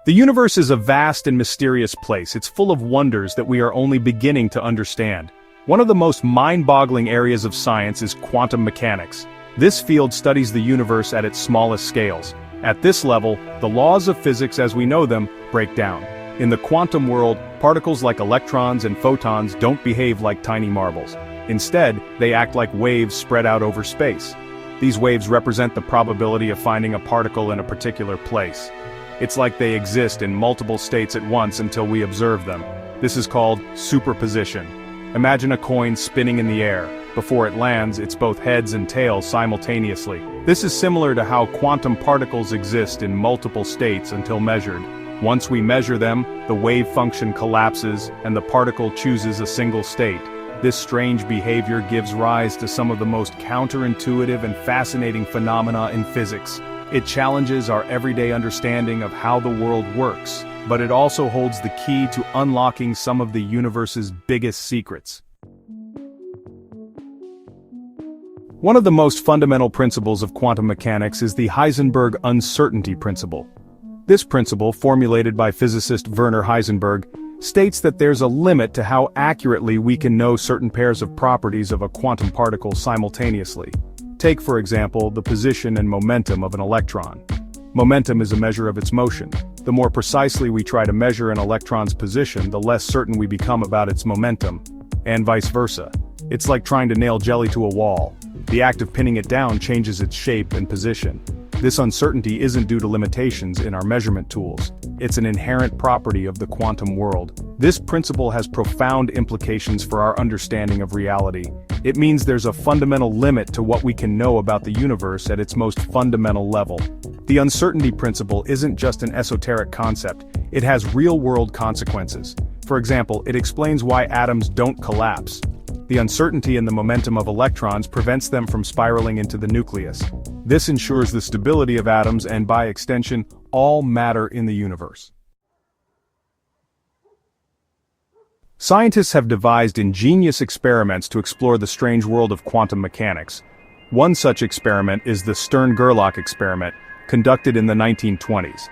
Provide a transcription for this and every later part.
The universe is a vast and mysterious place. It's full of wonders that we are only beginning to understand. One of the most mind-boggling areas of science is quantum mechanics. This field studies the universe at its smallest scales. At this level, the laws of physics as we know them break down. In the quantum world, particles like electrons and photons don't behave like tiny marbles. Instead, they act like waves spread out over space. These waves represent the probability of finding a particle in a particular place. It's like they exist in multiple states at once until we observe them. This is called superposition. Imagine a coin spinning in the air. Before it lands, it's both heads and tails simultaneously. This is similar to how quantum particles exist in multiple states until measured. Once we measure them, the wave function collapses and the particle chooses a single state. This strange behavior gives rise to some of the most counterintuitive and fascinating phenomena in physics. It challenges our everyday understanding of how the world works, but it also holds the key to unlocking some of the universe's biggest secrets. One of the most fundamental principles of quantum mechanics is the Heisenberg uncertainty principle. This principle, formulated by physicist Werner Heisenberg, states that there's a limit to how accurately we can know certain pairs of properties of a quantum particle simultaneously. Take, for example, the position and momentum of an electron. Momentum is a measure of its motion. The more precisely we try to measure an electron's position, the less certain we become about its momentum, and vice versa. It's like trying to nail jelly to a wall. The act of pinning it down changes its shape and position. This uncertainty isn't due to limitations in our measurement tools. It's an inherent property of the quantum world. This principle has profound implications for our understanding of reality. It means there's a fundamental limit to what we can know about the universe at its most fundamental level. The uncertainty principle isn't just an esoteric concept, it has real-world consequences. For example, it explains why atoms don't collapse. The uncertainty in the momentum of electrons prevents them from spiraling into the nucleus. This ensures the stability of atoms and, by extension, all matter in the universe. Scientists have devised ingenious experiments to explore the strange world of quantum mechanics. One such experiment is the Stern-Gerlach experiment, conducted in the 1920s.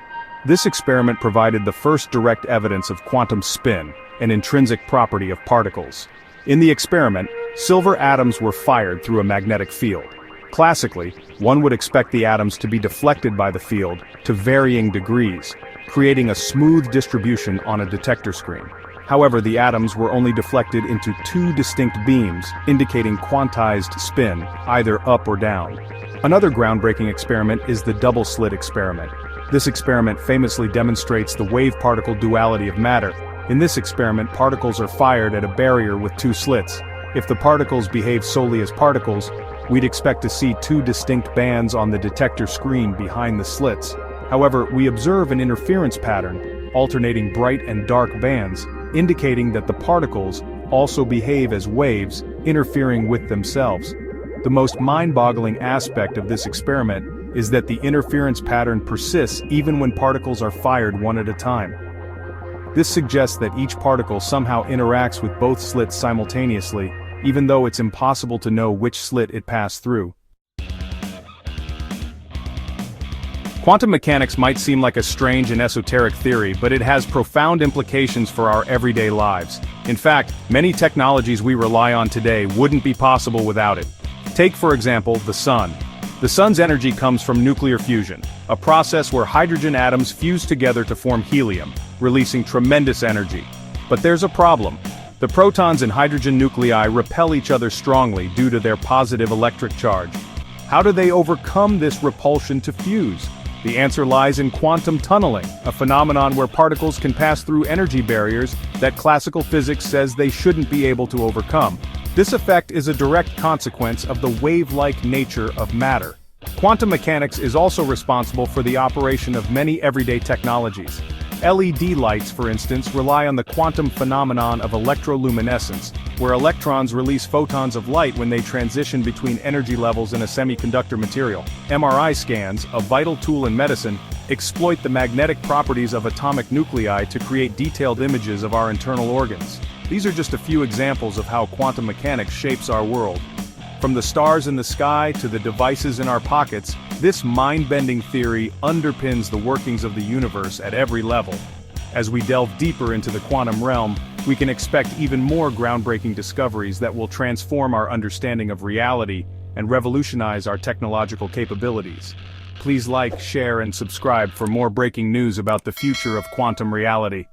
This experiment provided the first direct evidence of quantum spin, an intrinsic property of particles. In the experiment, silver atoms were fired through a magnetic field. Classically, one would expect the atoms to be deflected by the field to varying degrees, creating a smooth distribution on a detector screen. However, the atoms were only deflected into two distinct beams, indicating quantized spin, either up or down. Another groundbreaking experiment is the double-slit experiment. This experiment famously demonstrates the wave-particle duality of matter. In this experiment, particles are fired at a barrier with two slits. If the particles behave solely as particles, we'd expect to see two distinct bands on the detector screen behind the slits. However, we observe an interference pattern, alternating bright and dark bands, indicating that the particles also behave as waves, interfering with themselves. The most mind-boggling aspect of this experiment is that the interference pattern persists even when particles are fired one at a time. This suggests that each particle somehow interacts with both slits simultaneously, even though it's impossible to know which slit it passed through. Quantum mechanics might seem like a strange and esoteric theory, but it has profound implications for our everyday lives. In fact, many technologies we rely on today wouldn't be possible without it. Take, for example, the sun. The sun's energy comes from nuclear fusion, a process where hydrogen atoms fuse together to form helium, releasing tremendous energy. But there's a problem. The protons in hydrogen nuclei repel each other strongly due to their positive electric charge. How do they overcome this repulsion to fuse? The answer lies in quantum tunneling, a phenomenon where particles can pass through energy barriers that classical physics says they shouldn't be able to overcome. This effect is a direct consequence of the wave-like nature of matter. Quantum mechanics is also responsible for the operation of many everyday technologies. LED lights, for instance, rely on the quantum phenomenon of electroluminescence, where electrons release photons of light when they transition between energy levels in a semiconductor material. MRI scans, a vital tool in medicine, exploit the magnetic properties of atomic nuclei to create detailed images of our internal organs. These are just a few examples of how quantum mechanics shapes our world. From the stars in the sky to the devices in our pockets, this mind-bending theory underpins the workings of the universe at every level. As we delve deeper into the quantum realm, we can expect even more groundbreaking discoveries that will transform our understanding of reality and revolutionize our technological capabilities. Please like, share, and subscribe for more breaking news about the future of quantum reality.